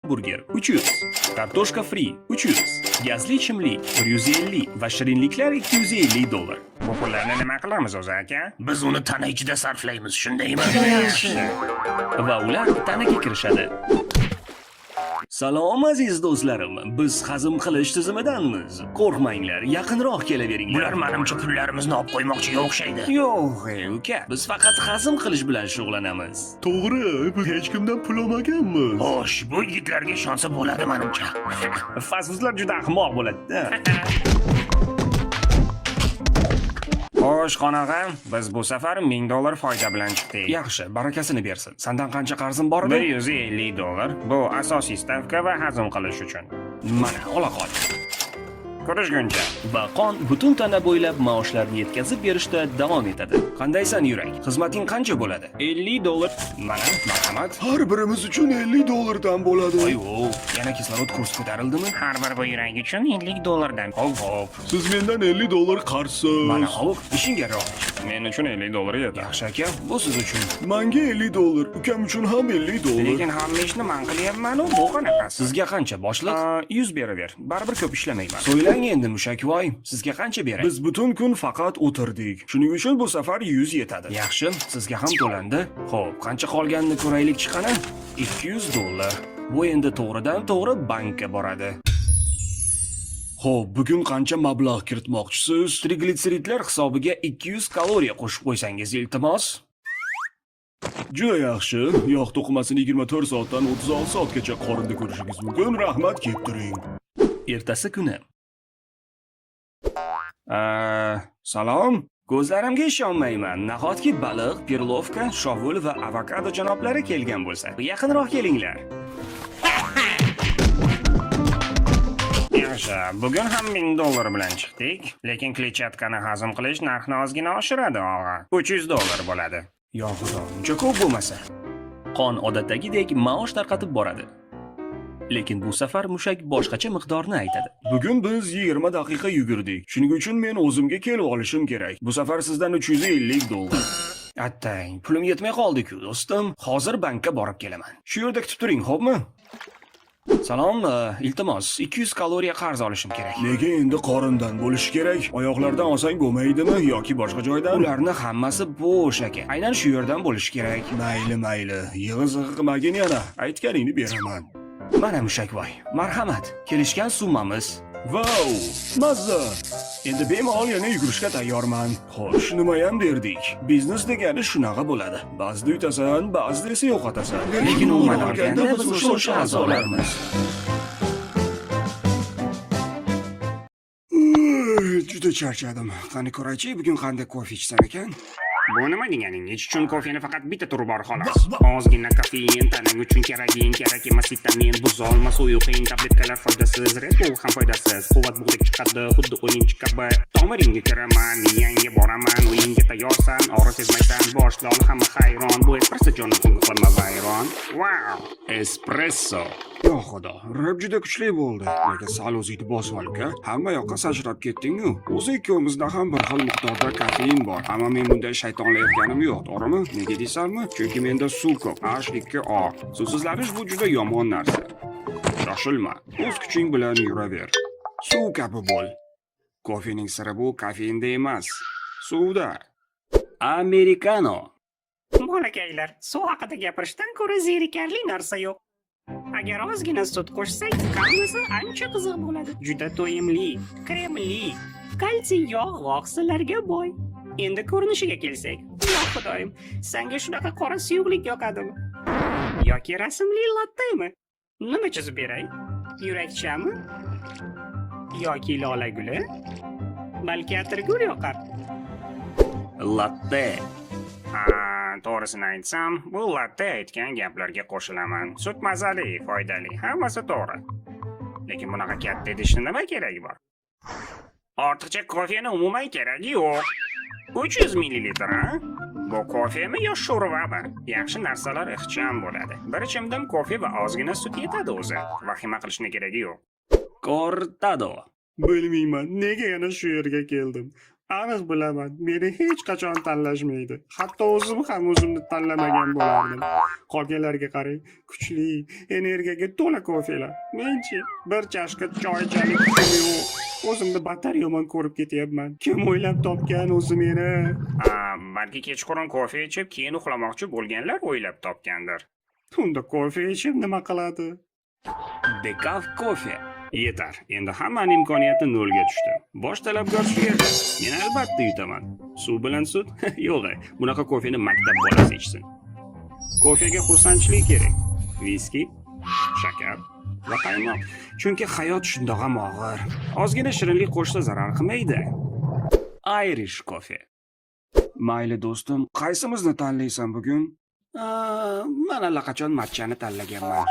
Burger 300, kartoshka free 300, gazli ichimlik 150 va shirinliklar $250. Bu pullarni nima qilamiz o'zi aka? Biz uni tana ichida sarflaymiz, shundaymi? Yaxshi. Va ular tanaga kirishadi. Salom aziz do'stlarim, biz hazm qilish tizimidanmiz. Qo'rqmanglar, yaqinroq kelaveringlar. Bular menimcha pullarimizni olib qo'ymoqchiga o'xshaydi. Yo'q, uka, biz faqat hazm qilish bilan shug'ullanamiz. To'g'ri, biz hech kimdan pul olmaganmiz. Xo'sh, bu yigitlarga ishonsa bo'ladi menimcha. Fazluzlar juda ahmoq bo'ladi-da. Xo'sh, qonaqa, biz bu safar $1000 foyda bilan chiqdik. Yaxshi, barakasini bersin. Sendan qancha qarzim bor edi? $150. Bu asosiy stavka va hazm qilish uchun. Mana, ola qol. Ko'rishguncha. Va qon butun tana bo'ylab maoshlarni yetkazib berishda davom etadi. Qandaysan yurak? Xizmating qancha bo'ladi? $50. Mana, marhamat. Har birimiz uchun $50 bo'ladi. Voy, yana kislorod kursi ko'tarildimi? Har bir bu yurak uchun $50 Hop. Siz mendan $50 qarzsiz. Mana hop, ishingga roq. Men uchun $50 edi. Yaxshi aka, bu siz uchun. Menga $50, ukam uchun ham $50. Lekin hamma ishni men qilyapman-u, bu qanaqasi? Sizga qancha boshliq? 100 beraver. Baribir ko'p ishlamayman. So'ylang endi mushakvoy, sizga qancha beray? Biz butun kun faqat o'tirdik. Shuning uchun bu safar 100 yetadi. Yaxshi, sizga ham to'landi. Xo'p, qancha qolganini ko'raylik chiqani? $200. Bu endi to'g'ridan-to'g'ri bankka boradi. Xo'p, bugun qancha mablag' kiritmoqchisiz? Triglitseridlar hisobiga 200 kaloriya qo'shib qo'ysangiz, iltimos. Juda yaxshi. Yog' to'qimasini 24 soatdan 36 soatgacha qorinda ko'rishingiz mumkin. Rahmat, kep turing. Ertasi kuni. Salom. Ko'zlarimga ishonmayman. Nahotki baliq, pirlovka, shovul va avokado janoblari kelgan bo'lsa. Yaqinroq kelinglar. Yaxshi, bugun ham $1000 bilan chiqdik, lekin kletchatkani hazm qilish narxni ozgina oshiradi, og'a. $300 bo'ladi. Yo xudo, uncha ko'p bo'lmasa. Qon odatdagidek maosh tarqatib boradi. Lekin bu safar mushak boshqacha miqdorni aytadi. Bugun biz 20 daqiqa yugurdik. Shuning uchun men o'zimga kelib olishim kerak. Bu safar sizdan $350. Attang, pulim yetmay qoldi-ku, do'stim. Hozir bankka borib kelaman. Shu yerda kutib turing, xo'pmi? Salom, iltimos, 200 kaloriya qarz olishim kerak. Nega endi qorindan bo'lishi kerak? Oyoqlardan olsang bo'lmaydimi yoki boshqa joydan? Ularni hammasi bo'sh aka. Aynan shu yerdan bo'lishi kerak. Mayli. Yig'i-zig'i qilmagin yana. Aytganingni beraman. Mana mushakvoy, marhamat. Kelishgan summamiz. Vau! Mazza! Endi bemalol yana yugurishga tayyorman. Xo'sh, nima ham derdik? Biznes degani shunaqa bo'ladi. Ba'zida yutasan, ba'zida esa yo'qotasan. Lekin umuman olganda biz o'sha a'zolarmiz. Juda charchadim. Qani ko'raychi, bugun qanday kofe ichsam ekan? Bu nima deganing? Ichish uchun kofeni faqat bitta turi bor xolos. Ozgina kofein tanang uchun kerak emas vitamin, buzolmas uyqung, tabletkalar foydasiz, Red Bull ham foydasiz. Quvvat bug'dek chiqadi, xuddi o'yinchi kabi. Tomiringga kiraman, miyangga boraman, o'yinga tayyorsan, og'riq sezmaysan, boshliq hamma hayron. Bu espresso jonni qilma vayron. Wow, espresso. Yo xudo, rib juda kuchli bo'ldi. Nega sal o'zingni bosib ol-ku? Hamma yoqqa sachrab ketding-ku. O'zi ikkovimizda ham bir xil miqdorda kofein bor. Ammo men bunday shaytonlayotganim yo'q, to'g'rimi? Nega deysanmi? Chunki menda suv ko'p, H2O. Suvsizlanish bu juda yomon narsa. Shoshilma, o'z kuching bilan yuraver. Suv kabi bo'l. Kofening siri bu kofeinda emas, suvda. Americano. Bolakaylar, suv haqida gapirishdan ko'ra zerikarli narsa yo'q. Agar ozgina sut qo'shsak, hammasi ancha qiziq bo'ladi. Juda to'yimli, kremli, kalsiy yog' va oqsillarga boy. Endi ko'rinishiga kelsak. Yo xudoyim, senga shunaqa qora suyuqlik yoqadimi? Yoki rasmli lattemi? Nima chizib beray? Yurakchami? Yoki lola guli? Balki atirgul yoqar. Latte. To'g'risini aytsam, bu latte aytgan gaplarga qo'shilaman. Sut mazali, foydali, hammasi to'g'ri. Lekin bunaqa katta idishni nima keragi bor? Ortiqcha kofeni umuman keragi yo'q. 300 ml, ha? Bu kofemi yo sho'rvami? Yaxshi narsalar ixcham bo'ladi. Bir ichimdan kofe va ozgina sut yetadi o'zi. Vahima qilishning keragi yo'q. Cortado. Bilmayman, nega yana shu yerga keldim. Aniq bilaman, meni hech qachon tanlashmaydi. Hatto o'zim ham o'zimni tanlamagan bo'lardim. Qolganlarga qarang, kuchli, energiyaga to'la kofelar. Menchi bir chashka choychalik kuchim yo'q. O'zimni battar yomon ko'rib ketyapman. Kim o'ylab topgan o'zi meni? Balki kechqurun kofe ichib, keyin uxlamoqchi bo'lganlar o'ylab topgandir. Unda kofe ichib nima qiladi? Dekaf kofe. Yetar. Endi hammaning imkoniyati nolga tushdi. Bosh talabgor shu yerda. Men albatta yutaman. Suv bilan sut? Yo'q, bunaqa kofeni maktab bolasi ichsin. Kofega xursandchilik kerak. Viski, shakar va qaymoq. Chunki hayot shundoq ham og'ir. Ozgina shirinlik qo'shsa zarar qilmaydi. Irish kofe. Mayli do'stim, qaysimizni tanlaysan bugun? Men allaqachon matchani tanlaganman.